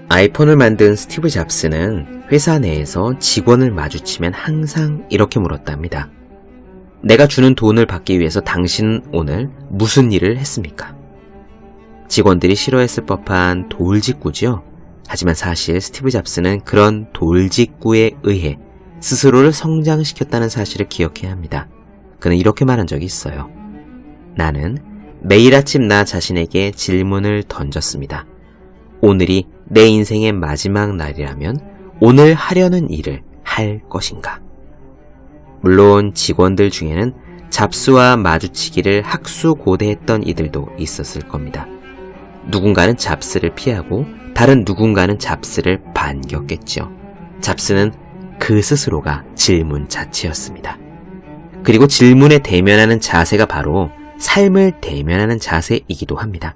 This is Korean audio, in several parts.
아이폰을 만든 스티브 잡스는 회사 내에서 직원을 마주치면 항상 이렇게 물었답니다. 내가 주는 돈을 받기 위해서 당신은 오늘 무슨 일을 했습니까? 직원들이 싫어했을 법한 돌직구죠. 하지만 사실 스티브 잡스는 그런 돌직구에 의해 스스로를 성장시켰다는 사실을 기억해야 합니다. 그는 이렇게 말한 적이 있어요. 나는 매일 아침 나 자신에게 질문을 던졌습니다. 오늘이 내 인생의 마지막 날이라면 오늘 하려는 일을 할 것인가? 물론 직원들 중에는 잡스와 마주치기를 학수고대했던 이들도 있었을 겁니다. 누군가는 잡스를 피하고 다른 누군가는 잡스를 반겼겠죠. 잡스는 그 스스로가 질문 자체였습니다. 그리고 질문에 대면하는 자세가 바로 삶을 대면하는 자세이기도 합니다.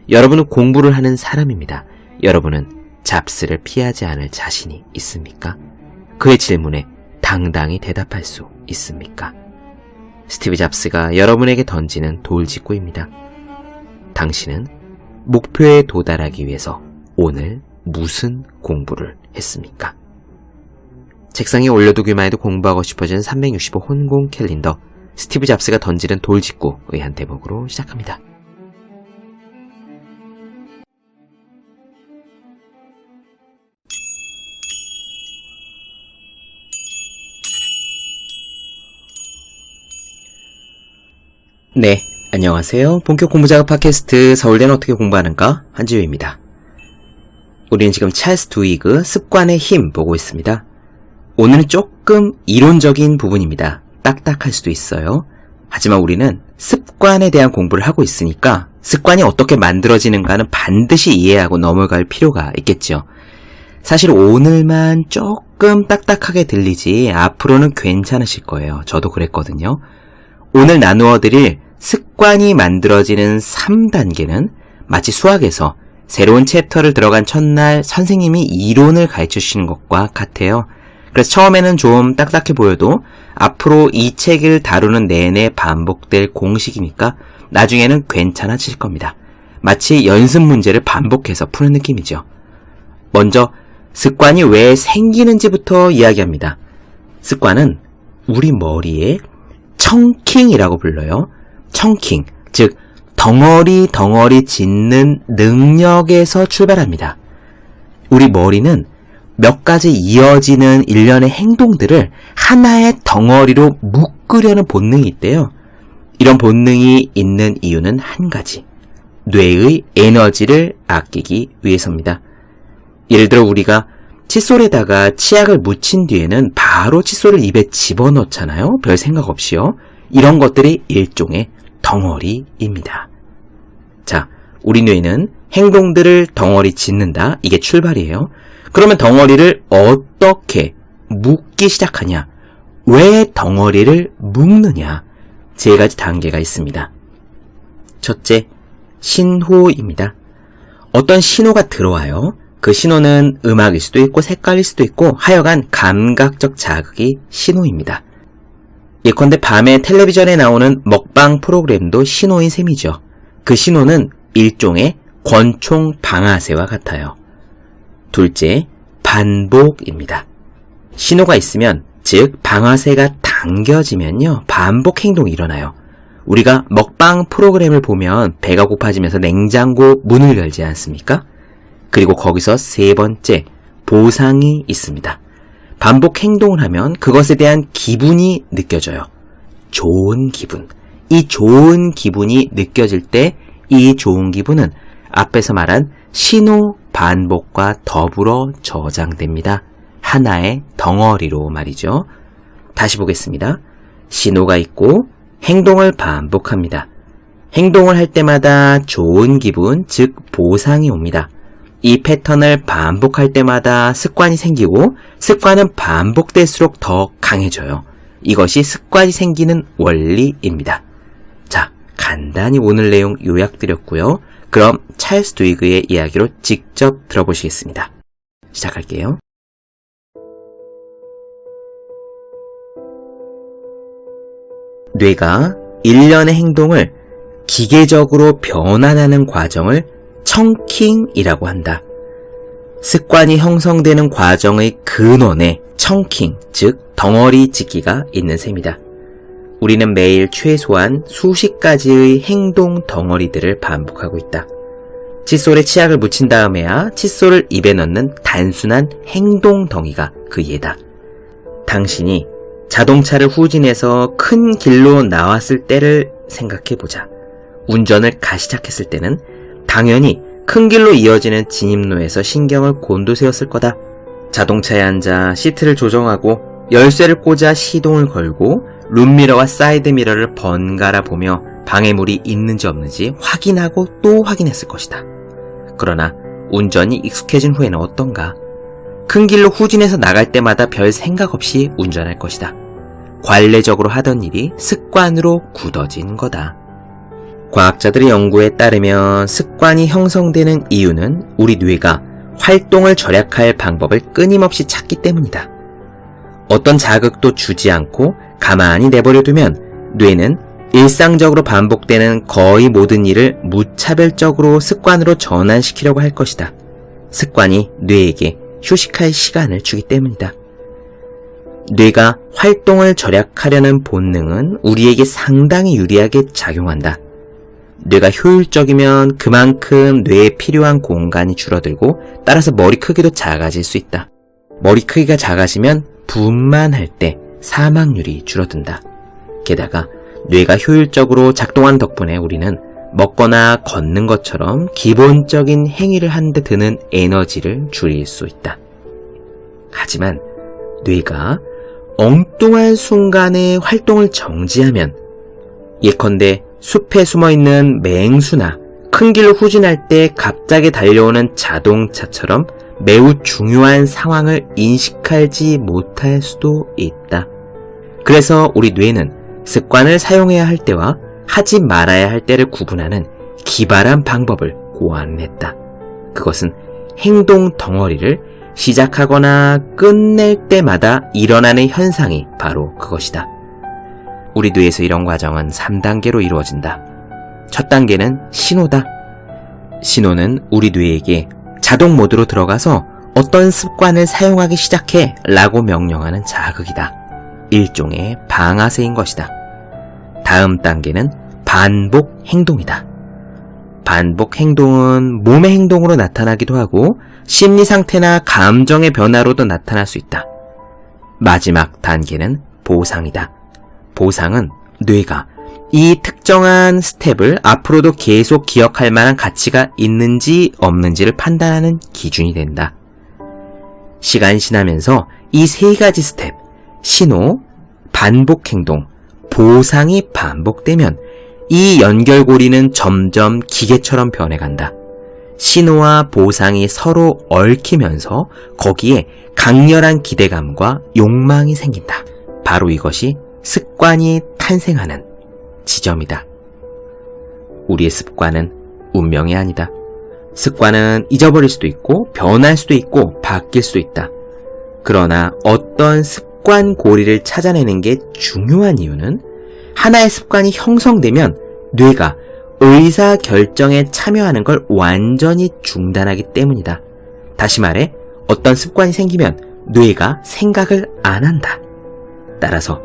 여러분은 공부를 하는 사람입니다. 여러분은 잡스를 피하지 않을 자신이 있습니까? 그의 질문에 당당히 대답할 수 있습니까? 스티브 잡스가 여러분에게 던지는 돌직구입니다. 당신은 목표에 도달하기 위해서 오늘 무슨 공부를 했습니까? 책상에 올려두기만 해도 공부하고 싶어지는 365 혼공 캘린더, 스티브 잡스가 던지는 돌직구의 한 대목으로 시작합니다. 네, 안녕하세요. 본격 공부작업 팟캐스트 서울대는 어떻게 공부하는가? 한지우입니다. 우리는 지금 찰스 두이그 습관의 힘 보고 있습니다. 오늘은 조금 이론적인 부분입니다. 딱딱할 수도 있어요. 하지만 우리는 습관에 대한 공부를 하고 있으니까 습관이 어떻게 만들어지는가는 반드시 이해하고 넘어갈 필요가 있겠죠. 사실 오늘만 조금 딱딱하게 들리지 앞으로는 괜찮으실 거예요. 저도 그랬거든요. 오늘 나누어 드릴 습관이 만들어지는 3단계는 마치 수학에서 새로운 챕터를 들어간 첫날 선생님이 이론을 가르쳐 주시는 것과 같아요. 그래서 처음에는 좀 딱딱해 보여도 앞으로 이 책을 다루는 내내 반복될 공식이니까 나중에는 괜찮아질 겁니다. 마치 연습 문제를 반복해서 푸는 느낌이죠. 먼저 습관이 왜 생기는지부터 이야기합니다. 습관은 우리 머리에 청킹이라고 불러요. 청킹, 즉 덩어리 짓는 능력에서 출발합니다. 우리 머리는 몇 가지 이어지는 일련의 행동들을 하나의 덩어리로 묶으려는 본능이 있대요. 이런 본능이 있는 이유는 한 가지, 뇌의 에너지를 아끼기 위해서입니다. 예를 들어 우리가 칫솔에다가 치약을 묻힌 뒤에는 바로 칫솔을 입에 집어넣잖아요. 별 생각 없이요. 이런 것들이 일종의 덩어리입니다. 자, 우리 뇌는 행동들을 덩어리 짓는다. 이게 출발이에요. 그러면 덩어리를 어떻게 묶기 시작하냐? 왜 덩어리를 묶느냐? 세 가지 단계가 있습니다. 첫째, 신호입니다. 어떤 신호가 들어와요. 그 신호는 음악일 수도 있고 색깔일 수도 있고 하여간 감각적 자극이 신호입니다. 예컨대 밤에 텔레비전에 나오는 먹방 프로그램도 신호인 셈이죠. 그 신호는 일종의 권총 방아쇠와 같아요. 둘째, 반복입니다. 신호가 있으면, 즉 방아쇠가 당겨지면요, 반복 행동이 일어나요. 우리가 먹방 프로그램을 보면 배가 고파지면서 냉장고 문을 열지 않습니까? 그리고 거기서 세 번째, 보상이 있습니다. 반복 행동을 하면 그것에 대한 기분이 느껴져요. 좋은 기분. 이 좋은 기분이 느껴질 때 이 좋은 기분은 앞에서 말한 신호 반복과 더불어 저장됩니다. 하나의 덩어리로 말이죠. 다시 보겠습니다. 신호가 있고 행동을 반복합니다. 행동을 할 때마다 좋은 기분, 즉 보상이 옵니다. 이 패턴을 반복할 때마다 습관이 생기고 습관은 반복될수록 더 강해져요. 이것이 습관이 생기는 원리입니다. 자, 간단히 오늘 내용 요약드렸고요. 그럼 찰스 두이그의 이야기로 직접 들어보시겠습니다. 시작할게요. 뇌가 일련의 행동을 기계적으로 변환하는 과정을 청킹이라고 한다. 습관이 형성되는 과정의 근원에 청킹, 즉 덩어리 짓기가 있는 셈이다. 우리는 매일 최소한 수십 가지의 행동 덩어리들을 반복하고 있다. 칫솔에 치약을 묻힌 다음에야 칫솔을 입에 넣는 단순한 행동 덩이가 그 예다. 당신이 자동차를 후진해서 큰 길로 나왔을 때를 생각해보자. 운전을 가시작했을 때는 당연히 큰 길로 이어지는 진입로에서 신경을 곤두세웠을 거다. 자동차에 앉아 시트를 조정하고 열쇠를 꽂아 시동을 걸고 룸미러와 사이드미러를 번갈아 보며 방해물이 있는지 없는지 확인하고 또 확인했을 것이다. 그러나 운전이 익숙해진 후에는 어떤가? 큰 길로 후진해서 나갈 때마다 별 생각 없이 운전할 것이다. 관례적으로 하던 일이 습관으로 굳어진 거다. 과학자들의 연구에 따르면 습관이 형성되는 이유는 우리 뇌가 활동을 절약할 방법을 끊임없이 찾기 때문이다. 어떤 자극도 주지 않고 가만히 내버려두면 뇌는 일상적으로 반복되는 거의 모든 일을 무차별적으로 습관으로 전환시키려고 할 것이다. 습관이 뇌에게 휴식할 시간을 주기 때문이다. 뇌가 활동을 절약하려는 본능은 우리에게 상당히 유리하게 작용한다. 뇌가 효율적이면 그만큼 뇌에 필요한 공간이 줄어들고 따라서 머리 크기도 작아질 수 있다. 머리 크기가 작아지면 분만할 때 사망률이 줄어든다. 게다가 뇌가 효율적으로 작동한 덕분에 우리는 먹거나 걷는 것처럼 기본적인 행위를 하는데 드는 에너지를 줄일 수 있다. 하지만 뇌가 엉뚱한 순간에 활동을 정지하면 예컨대 숲에 숨어있는 맹수나 큰 길로 후진할 때 갑자기 달려오는 자동차처럼 매우 중요한 상황을 인식하지 못할 수도 있다. 그래서 우리 뇌는 습관을 사용해야 할 때와 하지 말아야 할 때를 구분하는 기발한 방법을 고안했다. 그것은 행동 덩어리를 시작하거나 끝낼 때마다 일어나는 현상이 바로 그것이다. 우리 뇌에서 이런 과정은 3단계로 이루어진다. 첫 단계는 신호다. 신호는 우리 뇌에게 자동 모드로 들어가서 어떤 습관을 사용하기 시작해 라고 명령하는 자극이다. 일종의 방아쇠인 것이다. 다음 단계는 반복 행동이다. 반복 행동은 몸의 행동으로 나타나기도 하고 심리 상태나 감정의 변화로도 나타날 수 있다. 마지막 단계는 보상이다. 보상은 뇌가 이 특정한 스텝을 앞으로도 계속 기억할 만한 가치가 있는지 없는지를 판단하는 기준이 된다. 시간이 지나면서 이 세 가지 스텝, 신호, 반복 행동, 보상이 반복되면 이 연결고리는 점점 기계처럼 변해간다. 신호와 보상이 서로 얽히면서 거기에 강렬한 기대감과 욕망이 생긴다. 바로 이것이 습관이 탄생하는 지점이다. 우리의 습관은 운명이 아니다. 습관은 잊어버릴 수도 있고 변할 수도 있고 바뀔 수도 있다. 그러나 어떤 습관 고리를 찾아내는 게 중요한 이유는 하나의 습관이 형성되면 뇌가 의사결정에 참여하는 걸 완전히 중단하기 때문이다. 다시 말해 어떤 습관이 생기면 뇌가 생각을 안 한다. 따라서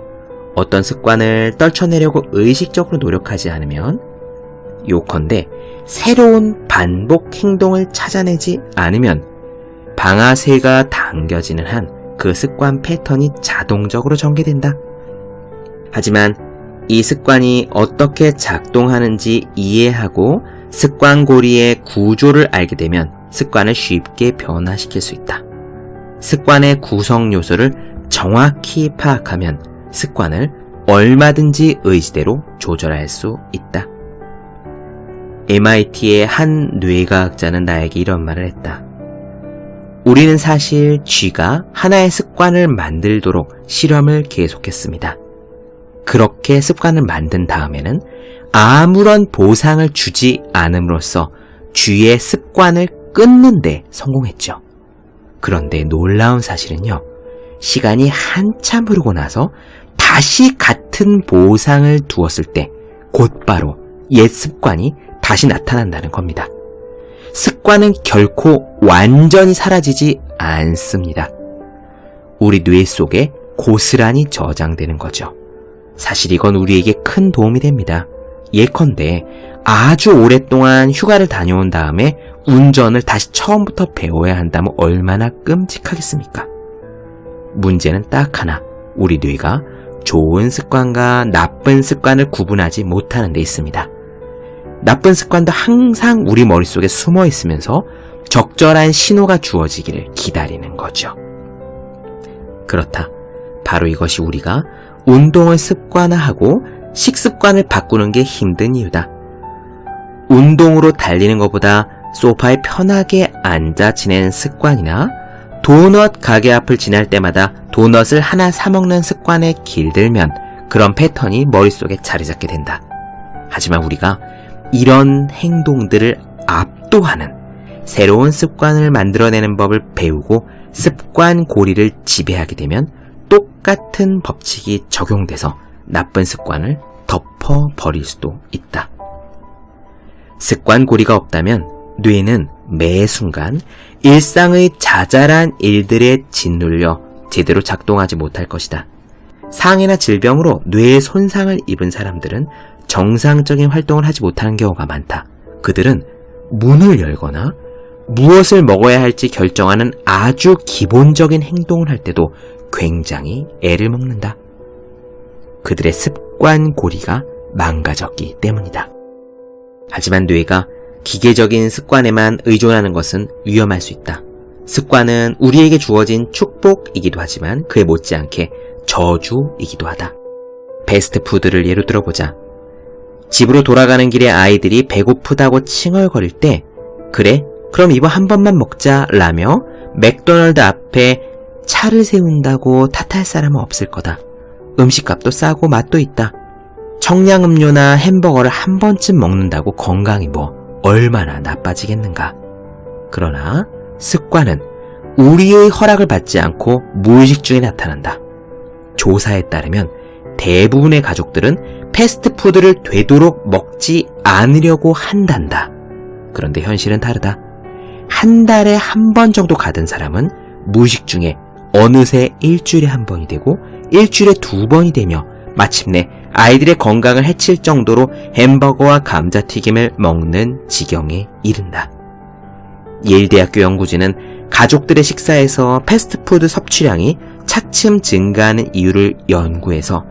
어떤 습관을 떨쳐내려고 의식적으로 노력하지 않으면 요컨대 새로운 반복 행동을 찾아내지 않으면 방아쇠가 당겨지는 한 그 습관 패턴이 자동적으로 전개된다. 하지만 이 습관이 어떻게 작동하는지 이해하고 습관 고리의 구조를 알게 되면 습관을 쉽게 변화시킬 수 있다. 습관의 구성 요소를 정확히 파악하면 습관을 얼마든지 의지대로 조절할 수 있다. MIT의 한 뇌과학자는 나에게 이런 말을 했다. 우리는 사실 쥐가 하나의 습관을 만들도록 실험을 계속했습니다. 그렇게 습관을 만든 다음에는 아무런 보상을 주지 않음으로써 쥐의 습관을 끊는 데 성공했죠. 그런데 놀라운 사실은요, 시간이 한참 흐르고 나서 다시 같은 보상을 두었을 때 곧바로 옛 습관이 다시 나타난다는 겁니다. 습관은 결코 완전히 사라지지 않습니다. 우리 뇌 속에 고스란히 저장되는 거죠. 사실 이건 우리에게 큰 도움이 됩니다. 예컨대 아주 오랫동안 휴가를 다녀온 다음에 운전을 다시 처음부터 배워야 한다면 얼마나 끔찍하겠습니까? 문제는 딱 하나, 우리 뇌가 좋은 습관과 나쁜 습관을 구분하지 못하는 데 있습니다. 나쁜 습관도 항상 우리 머릿속에 숨어 있으면서 적절한 신호가 주어지기를 기다리는 거죠. 그렇다. 바로 이것이 우리가 운동을 습관화하고 식습관을 바꾸는 게 힘든 이유다. 운동으로 달리는 것보다 소파에 편하게 앉아 지내는 습관이나 도넛 가게 앞을 지날 때마다 도넛을 하나 사 먹는 습관에 길들면 그런 패턴이 머릿속에 자리 잡게 된다. 하지만 우리가 이런 행동들을 압도하는 새로운 습관을 만들어내는 법을 배우고 습관 고리를 지배하게 되면 똑같은 법칙이 적용돼서 나쁜 습관을 덮어버릴 수도 있다. 습관 고리가 없다면 뇌는 매 순간 일상의 자잘한 일들에 짓눌려 제대로 작동하지 못할 것이다. 상해나 질병으로 뇌에 손상을 입은 사람들은 정상적인 활동을 하지 못하는 경우가 많다. 그들은 문을 열거나 무엇을 먹어야 할지 결정하는 아주 기본적인 행동을 할 때도 굉장히 애를 먹는다. 그들의 습관 고리가 망가졌기 때문이다. 하지만 뇌가 기계적인 습관에만 의존하는 것은 위험할 수 있다. 습관은 우리에게 주어진 축복이기도 하지만 그에 못지않게 저주이기도 하다. 패스트푸드를 예로 들어보자. 집으로 돌아가는 길에 아이들이 배고프다고 칭얼거릴 때 그래? 그럼 이거 한 번만 먹자 라며 맥도날드 앞에 차를 세운다고 탓할 사람은 없을 거다. 음식값도 싸고 맛도 있다. 청량음료나 햄버거를 한 번쯤 먹는다고 건강이 뭐 얼마나 나빠지겠는가. 그러나 습관은 우리의 허락을 받지 않고 무의식 중에 나타난다. 조사에 따르면 대부분의 가족들은 패스트푸드를 되도록 먹지 않으려고 한단다. 그런데 현실은 다르다. 한 달에 한 번 정도 가던 사람은 무의식 중에 어느새 일주일에 한 번이 되고 일주일에 두 번이 되며 마침내 아이들의 건강을 해칠 정도로 햄버거와 감자튀김을 먹는 지경에 이른다. 예일대학교 연구진은 가족들의 식사에서 패스트푸드 섭취량이 차츰 증가하는 이유를 연구해서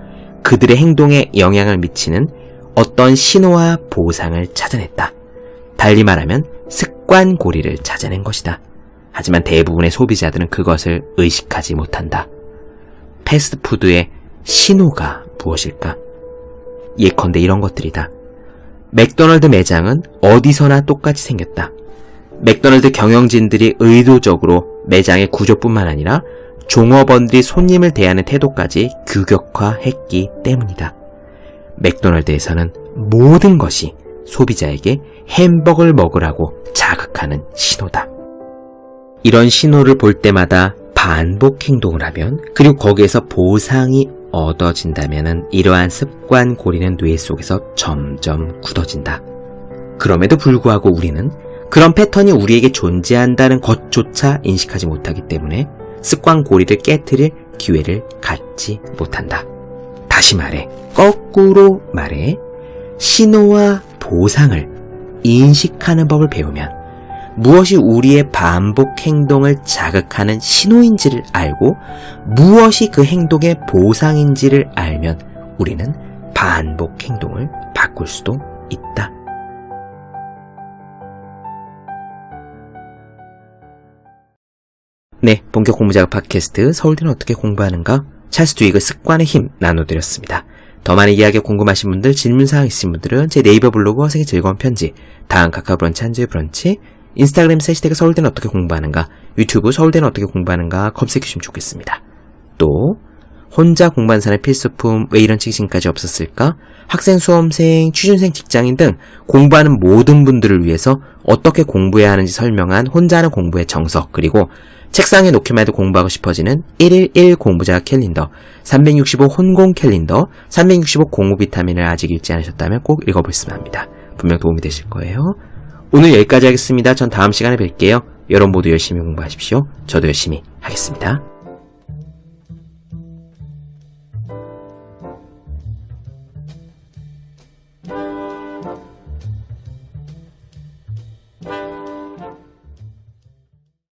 그들의 행동에 영향을 미치는 어떤 신호와 보상을 찾아냈다. 달리 말하면 습관 고리를 찾아낸 것이다. 하지만 대부분의 소비자들은 그것을 의식하지 못한다. 패스트푸드의 신호가 무엇일까? 예컨대 이런 것들이다. 맥도날드 매장은 어디서나 똑같이 생겼다. 맥도날드 경영진들이 의도적으로 매장의 구조뿐만 아니라 종업원들이 손님을 대하는 태도까지 규격화했기 때문이다. 맥도날드에서는 모든 것이 소비자에게 햄버거를 먹으라고 자극하는 신호다. 이런 신호를 볼 때마다 반복 행동을 하면 그리고 거기에서 보상이 얻어진다면 이러한 습관 고리는 뇌 속에서 점점 굳어진다. 그럼에도 불구하고 우리는 그런 패턴이 우리에게 존재한다는 것조차 인식하지 못하기 때문에 습관 고리를 깨트릴 기회를 갖지 못한다. 다시 말해, 거꾸로 말해, 신호와 보상을 인식하는 법을 배우면 무엇이 우리의 반복 행동을 자극하는 신호인지를 알고 무엇이 그 행동의 보상인지를 알면 우리는 반복 행동을 바꿀 수도 있다. 네, 본격 공부작업 팟캐스트 서울대는 어떻게 공부하는가? 찰스 듀이그 습관의 힘 나눠드렸습니다. 더 많은 이야기 궁금하신 분들, 질문사항 있으신 분들은 제 네이버 블로그 허생의 즐거운 편지, 다음 카카오 브런치 한주의 브런치, 인스타그램 해시태그 서울대는 어떻게 공부하는가, 유튜브 서울대는 어떻게 공부하는가 검색해주시면 좋겠습니다. 또 혼자 공부하는 사람의 필수품 왜 이런 책이 지금까지 없었을까? 학생, 수험생, 취준생, 직장인 등 공부하는 모든 분들을 위해서 어떻게 공부해야 하는지 설명한 혼자 하는 공부의 정석, 그리고 책상에 놓기만 해도 공부하고 싶어지는 111 공부자극 캘린더, 365 혼공 캘린더, 365 공부 비타민을 아직 읽지 않으셨다면 꼭 읽어보셨으면 합니다. 분명 도움이 되실 거예요. 오늘 여기까지 하겠습니다. 전 다음 시간에 뵐게요. 여러분 모두 열심히 공부하십시오. 저도 열심히 하겠습니다.